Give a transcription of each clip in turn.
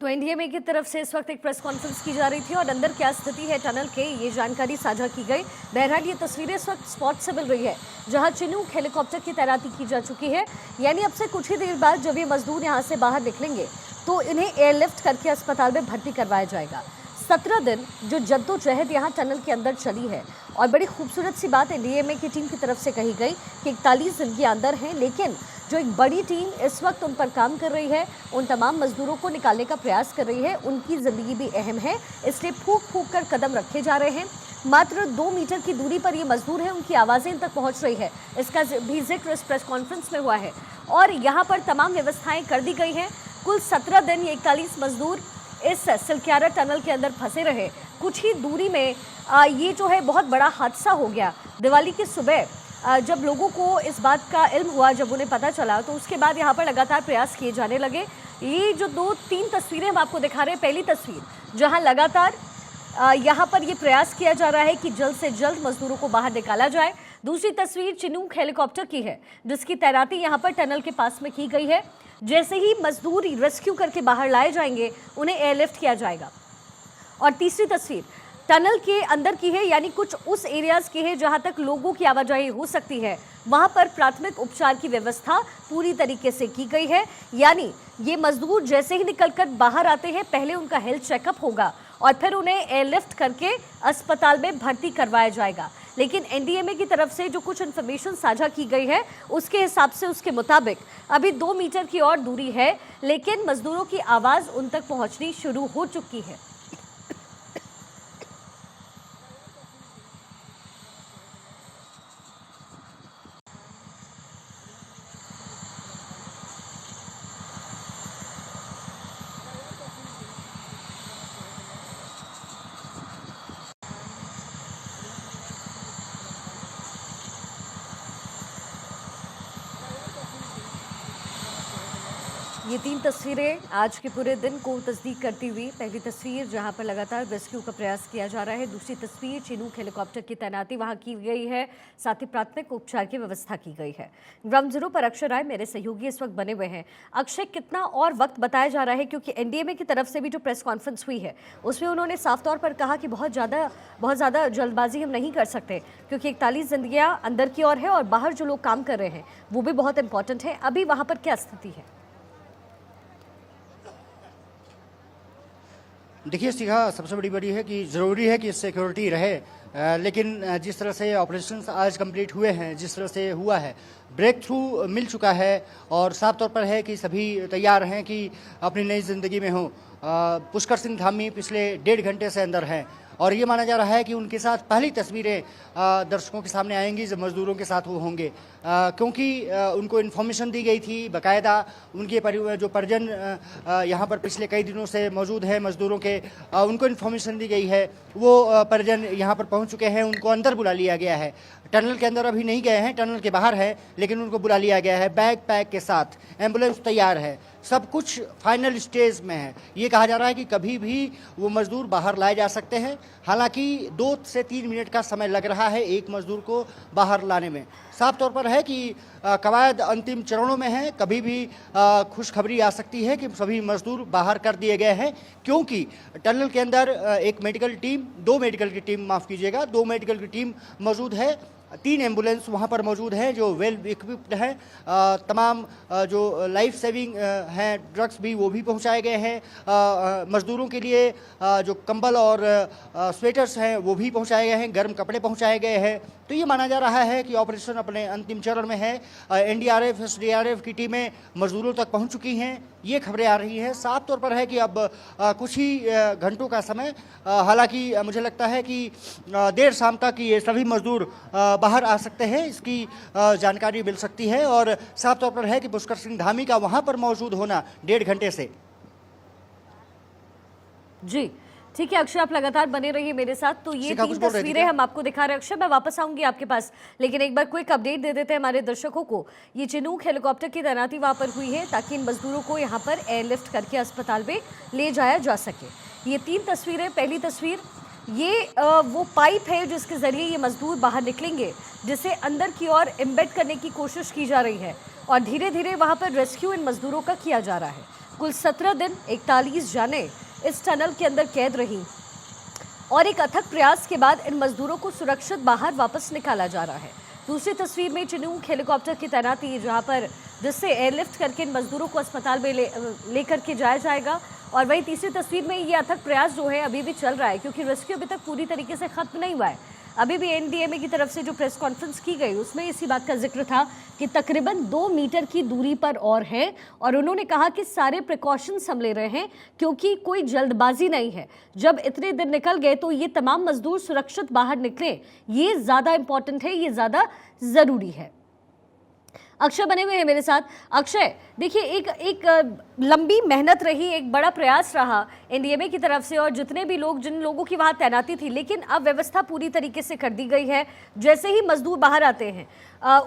तो एनडीएमए की तरफ से इस वक्त एक प्रेस कॉन्फ्रेंस की जा रही थी और अंदर क्या स्थिति है टनल के, ये जानकारी साझा की गई। बहरहाल ये तस्वीरें इस वक्त स्पॉट से मिल रही है जहां चिनूक हेलीकॉप्टर की तैनाती की जा चुकी है। यानी अब से कुछ ही देर बाद जब ये मजदूर यहां से बाहर निकलेंगे तो इन्हें एयरलिफ्ट करके अस्पताल में भर्ती करवाया जाएगा। 17 दिन जो जद्दोजहद यहाँ टनल के अंदर चली है और बड़ी खूबसूरत सी बात एनडीएमए की टीम की तरफ से कही गई कि 41 दिन के अंदर हैं, लेकिन जो एक बड़ी टीम इस वक्त उन पर काम कर रही है, उन तमाम मजदूरों को निकालने का प्रयास कर रही है। उनकी ज़िंदगी भी अहम है, इसलिए फूंक फूंक कर कदम रखे जा रहे हैं। मात्र 2 मीटर की दूरी पर ये मजदूर हैं, उनकी आवाज़ें इन तक पहुँच रही है, इसका भी जिक्र इस प्रेस कॉन्फ्रेंस में हुआ है। और यहाँ पर तमाम व्यवस्थाएँ कर दी गई हैं। कुल 17 दिन ये 41 मजदूर इस सिलक्यारा टनल के अंदर फंसे रहे। कुछ ही दूरी में ये जो है बहुत बड़ा हादसा हो गया। दिवाली की सुबह जब लोगों को इस बात का इल्म हुआ, जब उन्हें पता चला, तो उसके बाद यहाँ पर लगातार प्रयास किए जाने लगे। ये जो 2-3 तस्वीरें हम आपको दिखा रहे हैं, पहली तस्वीर जहाँ लगातार यहाँ पर ये प्रयास किया जा रहा है कि जल्द से जल्द मजदूरों को बाहर निकाला जाए। दूसरी तस्वीर चिनूक हेलीकॉप्टर की है जिसकी तैनाती यहाँ पर टनल के पास में की गई है। जैसे ही मजदूर रेस्क्यू करके बाहर लाए जाएंगे उन्हें एयरलिफ्ट किया जाएगा। और तीसरी तस्वीर टनल के अंदर की है, यानी कुछ उस एरियाज की है जहां तक लोगों की आवाजाही हो सकती है, वहां पर प्राथमिक उपचार की व्यवस्था पूरी तरीके से की गई है। यानी ये मजदूर जैसे ही निकलकर बाहर आते हैं पहले उनका हेल्थ चेकअप होगा और फिर उन्हें एयरलिफ्ट करके अस्पताल में भर्ती करवाया जाएगा। लेकिन एनडीएमए की तरफ से जो कुछ इन्फॉर्मेशन साझा की गई है उसके हिसाब से, उसके मुताबिक अभी 2 मीटर की और दूरी है, लेकिन मजदूरों की आवाज़ उन तक पहुंचनी शुरू हो चुकी है। ये 3 तस्वीरें आज के पूरे दिन को तस्दीक करती हुई। पहली तस्वीर जहां पर लगातार रेस्क्यू का प्रयास किया जा रहा है। दूसरी तस्वीर चिनूक हेलीकॉप्टर की तैनाती वहां की गई है, साथ ही प्राथमिक उपचार की व्यवस्था की गई है। ग्राउंड जीरो पर अक्षय राय मेरे सहयोगी इस वक्त बने हुए हैं। अक्षय, कितना और वक्त बताया जा रहा है, क्योंकि एनडीएमए की तरफ से भी जो प्रेस कॉन्फ्रेंस हुई है उसमें उन्होंने साफ तौर पर कहा कि बहुत ज़्यादा जल्दबाजी हम नहीं कर सकते, क्योंकि 41 जिंदगियां अंदर की ओर है और बाहर जो लोग काम कर रहे हैं वो भी बहुत इंपॉर्टेंट है। अभी वहां पर क्या स्थिति है? देखिए सीखा सबसे बड़ी है कि ज़रूरी है कि सिक्योरिटी रहे, लेकिन जिस तरह से ऑपरेशंस आज कंप्लीट हुए हैं, जिस तरह से हुआ है, ब्रेक थ्रू मिल चुका है और साफ तौर पर है कि सभी तैयार हैं कि अपनी नई ज़िंदगी में हों। पुष्कर सिंह धामी पिछले 1.5 घंटे से अंदर हैं और ये माना जा रहा है कि उनके साथ पहली तस्वीरें दर्शकों के सामने आएंगी जब मज़दूरों के साथ वो होंगे, क्योंकि उनको इन्फॉर्मेशन दी गई थी बाकायदा। उनके जो परिजन यहाँ पर पिछले कई दिनों से मौजूद है मज़दूरों के, उनको इन्फॉर्मेशन दी गई है। वो परिजन यहाँ पर पहुँच चुके हैं, उनको अंदर बुला लिया गया है। टनल के अंदर अभी नहीं गए हैं, टनल के बाहर है, लेकिन उनको बुला लिया गया है बैग पैक के साथ। एम्बुलेंस तैयार है, सब कुछ फाइनल स्टेज में है। ये कहा जा रहा है कि कभी भी वो मज़दूर बाहर लाए जा सकते हैं। हालांकि 2 से 3 मिनट का समय लग रहा है एक मज़दूर को बाहर लाने में। साफ तौर पर है कि कवायद अंतिम चरणों में है, कभी भी खुशखबरी आ सकती है कि सभी मज़दूर बाहर कर दिए गए हैं, क्योंकि टनल के अंदर एक मेडिकल टीम, 2 मेडिकल की टीम, माफ़ कीजिएगा, 2 मेडिकल की टीम मौजूद है। 3 एम्बुलेंस वहाँ पर मौजूद हैं जो वेल इक्विप्ड हैं। तमाम जो लाइफ सेविंग हैं ड्रग्स भी वो भी पहुँचाए गए हैं। मज़दूरों के लिए जो कंबल और स्वेटर्स हैं वो भी पहुँचाए गए हैं, गर्म कपड़े पहुँचाए गए हैं। तो ये माना जा रहा है कि ऑपरेशन अपने अंतिम चरण में है। एनडीआरएफ, एसडीआरएफ की टीमें मज़दूरों तक पहुँच चुकी हैं, ये खबरें आ रही हैं। साफ तौर पर है कि अब कुछ ही घंटों का समय, हालांकि मुझे लगता है कि देर शाम तक ये सभी मज़दूर बाहर आ सकते हैं, इसकी जानकारी मिल सकती है। और साफ तौर पर है कि पुष्कर सिंह धामी का वहाँ पर मौजूद होना 1.5 घंटे से। जी ठीक है अक्षय, आप लगातार बने रहिए मेरे साथ। तो ये 3 तस्वीरें हम आपको दिखा रहे हैं। अक्षय, मैं वापस आऊंगी आपके पास, लेकिन एक बार क्विक अपडेट दे देते हैं हमारे दर्शकों को। ये चिनूक हेलीकॉप्टर की तैनाती वहां पर हुई है ताकि इन मजदूरों को यहाँ पर एयरलिफ्ट करके अस्पताल में ले जाया जा सके। ये 3 तस्वीरें, पहली तस्वीर ये वो पाइप है जिसके ज़रिए ये मजदूर बाहर निकलेंगे, जिसे अंदर की ओर एम्बेड करने की कोशिश की जा रही है और धीरे धीरे वहाँ पर रेस्क्यू इन मजदूरों का किया जा रहा है। कुल 17 दिन 41 जानें इस टनल के अंदर कैद रहीं और एक अथक प्रयास के बाद इन मजदूरों को सुरक्षित बाहर वापस निकाला जा रहा है। दूसरी तस्वीर में चिनूक हेलीकॉप्टर की तैनाती, जहां पर जिससे एयरलिफ्ट करके इन मजदूरों को अस्पताल में लेकर के जाया जाएगा। और वही तीसरी तस्वीर में ये अथक प्रयास जो है अभी भी चल रहा है, क्योंकि रेस्क्यू अभी तक पूरी तरीके से खत्म नहीं हुआ है। अभी भी एनडीएमए की तरफ से जो प्रेस कॉन्फ्रेंस की गई उसमें इसी बात का जिक्र था कि तकरीबन 2 मीटर की दूरी पर और है, और उन्होंने कहा कि सारे प्रिकॉशंस हम ले रहे हैं क्योंकि कोई जल्दबाजी नहीं है। जब इतने दिन निकल गए तो ये तमाम मजदूर सुरक्षित बाहर निकले, ये ज़्यादा इंपॉर्टेंट है, ये ज़्यादा ज़रूरी है। अक्षय बने हुए हैं मेरे साथ। अक्षय, देखिए एक लंबी मेहनत रही, एक बड़ा प्रयास रहा एनडीएमए की तरफ से और जिन लोगों की वहाँ तैनाती थी, लेकिन अब व्यवस्था पूरी तरीके से कर दी गई है। जैसे ही मजदूर बाहर आते हैं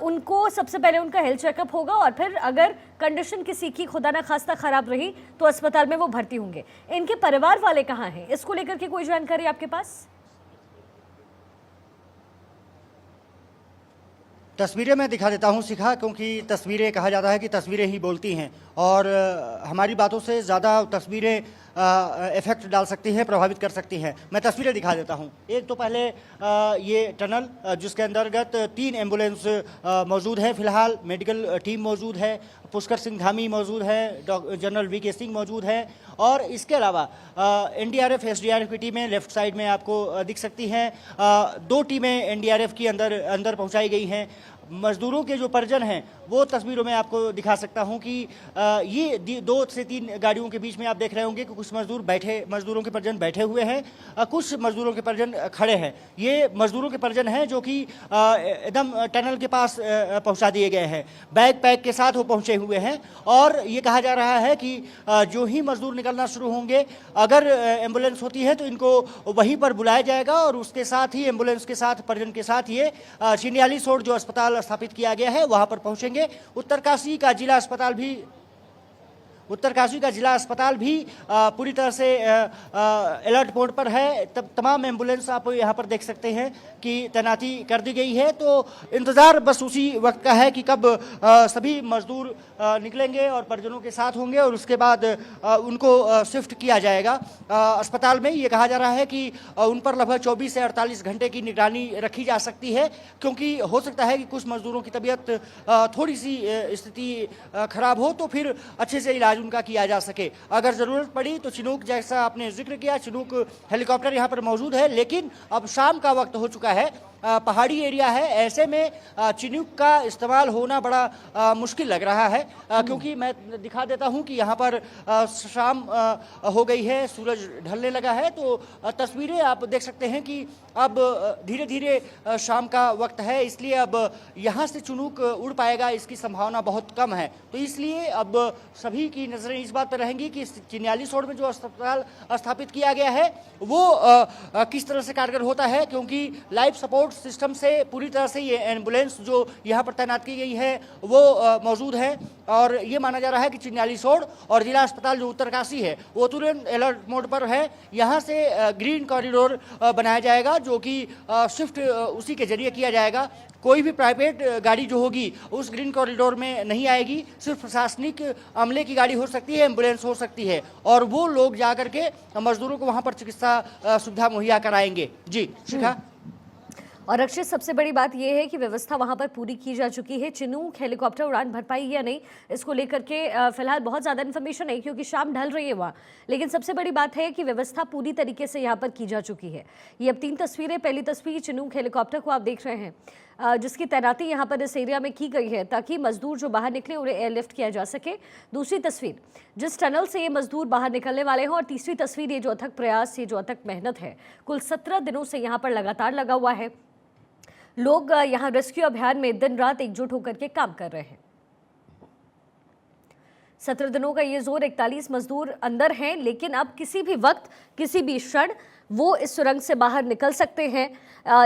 उनको सबसे पहले उनका हेल्थ चेकअप होगा और फिर अगर कंडीशन किसी की खुदा ना खास्ता खराब रही तो अस्पताल में वो भर्ती होंगे। इनके परिवार वाले कहाँ हैं, इसको लेकर के कोई जानकारी आपके पास? तस्वीरें मैं दिखा देता हूं शिखा, क्योंकि तस्वीरें, कहा जाता है कि तस्वीरें ही बोलती हैं और हमारी बातों से ज़्यादा तस्वीरें इफेक्ट डाल सकती हैं, प्रभावित कर सकती हैं। मैं तस्वीरें दिखा देता हूं। एक तो पहले ये टनल जिसके अंतर्गत 3 एम्बुलेंस मौजूद है, फिलहाल मेडिकल टीम मौजूद है, पुष्कर सिंह धामी मौजूद है, जनरल वीके सिंह मौजूद है और इसके अलावा एनडीआरएफ एसडीआरएफ की टीमें लेफ्ट साइड में आपको दिख सकती हैं। 2 टीमें एनडीआरएफ की अंदर पहुंचाई गई हैं। मजदूरों के जो परिजन हैं वो तस्वीरों में आपको दिखा सकता हूं कि ये 2 से 3 गाड़ियों के बीच में आप देख रहे होंगे कि कुछ मजदूरों के परिजन बैठे हुए हैं, कुछ मजदूरों के परिजन खड़े हैं। ये मजदूरों के परिजन हैं जो कि एकदम टनल के पास पहुंचा दिए गए हैं, बैग पैक के साथ वो पहुंचे हुए हैं और ये कहा जा रहा है कि जो ही मजदूर निकलना शुरू होंगे, अगर एम्बुलेंस होती है तो इनको वहीं पर बुलाया जाएगा और उसके साथ ही एम्बुलेंस के साथ परिजन के साथ ये चिन्याली सोड जो अस्पताल स्थापित किया गया है वहां पर पहुंचेंगे। उत्तरकाशी का जिला अस्पताल भी पूरी तरह से अलर्ट मोड पर है। तमाम एम्बुलेंस आप यहाँ पर देख सकते हैं कि तैनाती कर दी गई है। तो इंतज़ार बस उसी वक्त का है कि कब सभी मजदूर निकलेंगे और परिजनों के साथ होंगे और उसके बाद उनको शिफ्ट किया जाएगा अस्पताल में। ये कहा जा रहा है कि उन पर लगभग 24 से 48 घंटे की निगरानी रखी जा सकती है, क्योंकि हो सकता है कि कुछ मजदूरों की तबीयत थोड़ी सी स्थिति खराब हो तो फिर अच्छे से इलाज उनका किया जा सके। अगर ज़रूरत पड़ी तो चिनूक, जैसा आपने जिक्र किया, चिनूक हेलीकॉप्टर यहाँ पर मौजूद है, लेकिन अब शाम का वक्त हो चुका है, पहाड़ी एरिया है, ऐसे में चिनूक का इस्तेमाल होना बड़ा मुश्किल लग रहा है, क्योंकि मैं दिखा देता हूं कि यहाँ पर शाम हो गई है, सूरज ढलने लगा है। तो तस्वीरें आप देख सकते हैं कि अब धीरे धीरे शाम का वक्त है, इसलिए अब यहाँ से चिनूक उड़ पाएगा इसकी संभावना बहुत कम है। तो इसलिए अब सभी की नज़रें इस बात पर रहेंगी कि चिन्याली सोड में जो अस्पताल स्थापित किया गया है वो किस तरह से कारगर होता है, क्योंकि लाइफ सपोर्ट सिस्टम से पूरी तरह से ये एम्बुलेंस जो यहाँ पर तैनात की गई है वो मौजूद है और ये माना जा रहा है कि चिन्याली सोड और जिला अस्पताल जो उत्तरकाशी है वो तुरंत अलर्ट मोड पर है। यहाँ से ग्रीन कॉरिडोर बनाया जाएगा जो कि शिफ्ट उसी के जरिए किया जाएगा। कोई भी प्राइवेट गाड़ी जो होगी उस ग्रीन कॉरिडोर में नहीं आएगी, सिर्फ प्रशासनिक अमले की गाड़ी हो सकती है, एम्बुलेंस हो सकती है और वो लोग जा करके मजदूरों को वहाँ पर चिकित्सा सुविधा मुहैया कराएंगे। जी शिखा। और अक्षय, सबसे बड़ी बात यह है कि व्यवस्था वहां पर पूरी की जा चुकी है। चिनूक हेलीकॉप्टर उड़ान भर पाई या नहीं, इसको लेकर के फिलहाल बहुत ज़्यादा इन्फॉर्मेशन नहीं, क्योंकि शाम ढल रही है वहाँ। लेकिन सबसे बड़ी बात है कि व्यवस्था पूरी तरीके से यहाँ पर की जा चुकी है। ये अब 3 तस्वीरें, पहली तस्वीर चिनूक हेलीकॉप्टर को आप देख रहे हैं जिसकी तैनाती यहाँ पर इस एरिया में की गई है ताकि मजदूर जो बाहर निकले उन्हें एयरलिफ्ट किया जा सके। दूसरी तस्वीर जिस टनल से ये मजदूर बाहर निकलने वाले हैं और तीसरी तस्वीर ये जो अथक प्रयास, ये जो अथक मेहनत है, कुल 17 दिनों से यहाँ पर लगातार लगा हुआ है। लोग यहाँ रेस्क्यू अभियान में दिन रात एकजुट होकर के काम कर रहे हैं। 17 दिनों का ये जोर, 41 मजदूर अंदर हैं, लेकिन अब किसी भी वक्त, किसी भी क्षण वो इस सुरंग से बाहर निकल सकते हैं।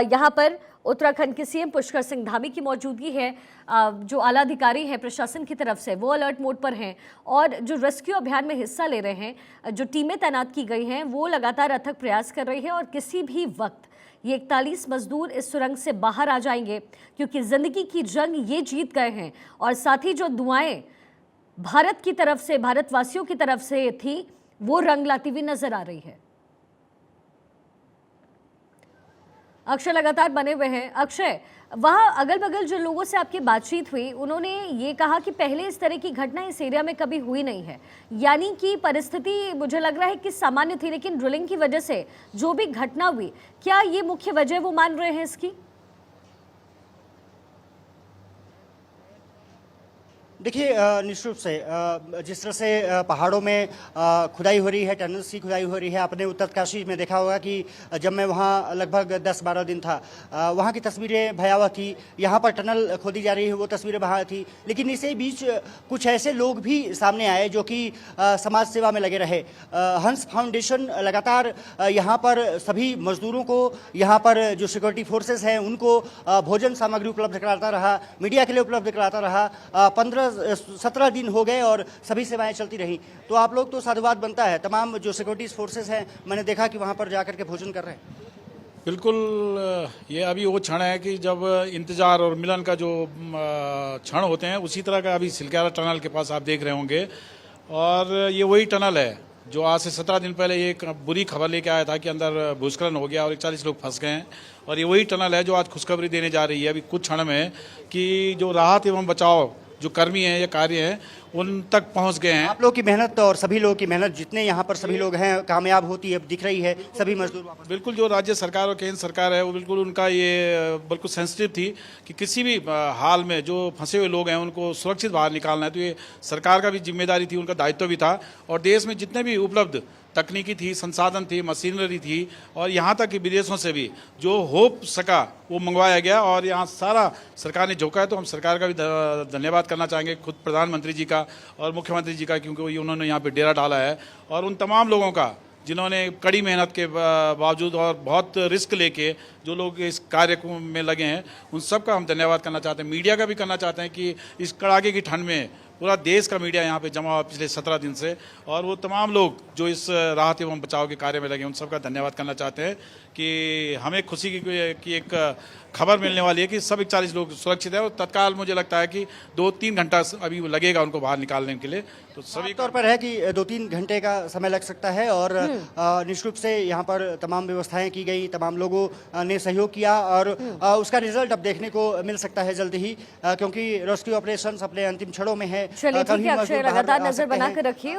यहाँ पर उत्तराखंड के सीएम पुष्कर सिंह धामी की मौजूदगी है, जो आला अधिकारी हैं प्रशासन की तरफ से वो अलर्ट मोड पर हैं और जो रेस्क्यू अभियान में हिस्सा ले रहे हैं, जो टीमें तैनात की गई हैं वो लगातार अथक प्रयास कर रही हैं और किसी भी वक्त ये 41 मजदूर इस सुरंग से बाहर आ जाएंगे, क्योंकि जिंदगी की जंग ये जीत गए हैं और साथ ही जो दुआएं भारत की तरफ से, भारतवासियों की तरफ से थी, वो रंग लाती हुई नजर आ रही है। अक्षय लगातार बने हुए हैं। अक्षय, वहाँ अगल बगल जो लोगों से आपकी बातचीत हुई, उन्होंने ये कहा कि पहले इस तरह की घटना इस एरिया में कभी हुई नहीं है, यानी कि परिस्थिति मुझे लग रहा है कि सामान्य थी, लेकिन ड्रिलिंग की वजह से जो भी घटना हुई, क्या ये मुख्य वजह वो मान रहे हैं इसकी? देखिए, निश्चित रूप से जिस तरह से पहाड़ों में खुदाई हो रही है, टनल्स की खुदाई हो रही है। आपने उत्तरकाशी में देखा होगा कि जब मैं वहाँ लगभग 10-12 दिन था, वहाँ की तस्वीरें भयावह थी। यहाँ पर टनल खोदी जा रही है, वो तस्वीरें भयावह थी। लेकिन इसी बीच कुछ ऐसे लोग भी सामने आए जो कि समाज सेवा में लगे रहे। हंस फाउंडेशन लगातार यहाँ पर सभी मजदूरों को, यहाँ पर जो सिक्योरिटी फोर्सेस हैं उनको भोजन सामग्री उपलब्ध कराता रहा, मीडिया के लिए उपलब्ध कराता रहा। 15-17 दिन हो गए और सभी सेवाएं चलती रही। तो आप लोग तो साधुवाद बनता है, तमाम जो सिक्योरिटी फोर्सेस हैं, मैंने देखा कि वहाँ पर जाकर के भोजन कर रहे हैं। बिल्कुल, ये अभी वो क्षण है कि जब इंतजार और मिलन का जो क्षण होते हैं, उसी तरह का अभी सिलक्यारा टनल के पास आप देख रहे होंगे। और ये वही टनल है जो आज से 17 दिन पहले एक बुरी खबर लेके आया था कि अंदर भूस्खलन हो गया और 41 लोग फंस गए हैं। और ये वही टनल है जो आज खुशखबरी देने जा रही है अभी कुछ क्षण में, कि जो राहत एवं बचाव जो कर्मी हैं या कार्य हैं उन तक पहुंच गए हैं। आप लोगों की मेहनत और सभी लोगों की मेहनत, जितने यहाँ पर सभी लोग हैं, कामयाब होती है दिख रही है। सभी मजदूर वापस, बिल्कुल, जो राज्य सरकार और केंद्र सरकार है वो बिल्कुल उनका ये बिल्कुल सेंसिटिव थी कि किसी भी हाल में जो फंसे हुए लोग हैं उनको सुरक्षित बाहर निकालना है। तो ये सरकार का भी जिम्मेदारी थी, उनका दायित्व भी था। और देश में जितने भी उपलब्ध तकनीकी थी, संसाधन थी, मशीनरी थी, और यहाँ तक कि विदेशों से भी जो हो सका वो मंगवाया गया। और यहाँ सारा सरकार ने झोंका है। तो हम सरकार का भी धन्यवाद करना चाहेंगे, खुद प्रधानमंत्री जी का और मुख्यमंत्री जी का, क्योंकि उन्होंने यहाँ पे डेरा डाला है। और उन तमाम लोगों का जिन्होंने कड़ी मेहनत के बावजूद और बहुत रिस्क लेके जो लोग इस कार्य में लगे हैं, उन सब का हम धन्यवाद करना चाहते हैं। मीडिया का भी करना चाहते हैं कि इस कड़ाके की ठंड में पूरा देश का मीडिया यहाँ पे जमा हुआ पिछले 17 दिन से, और वो तमाम लोग जो इस राहत एवं बचाव के कार्य में लगे, उन सबका धन्यवाद करना चाहते हैं कि हमें खुशी की एक खबर मिलने वाली है कि सब 41 लोग सुरक्षित है। और तत्काल मुझे लगता है कि 2-3 घंटा अभी लगेगा उनको बाहर निकालने के लिए। तो सभी तौर पर है कि 2-3 घंटे का समय लग सकता है। और निश्चित रूप से यहाँ पर तमाम व्यवस्थाएं की गई, तमाम लोगों ने सहयोग किया और उसका रिजल्ट अब देखने को मिल सकता है जल्द ही, क्योंकि रेस्क्यू ऑपरेशंस अपने अंतिम क्षणों में है। चलिए ठीक है अक्षय, लगातार नजर बना कर रखिए।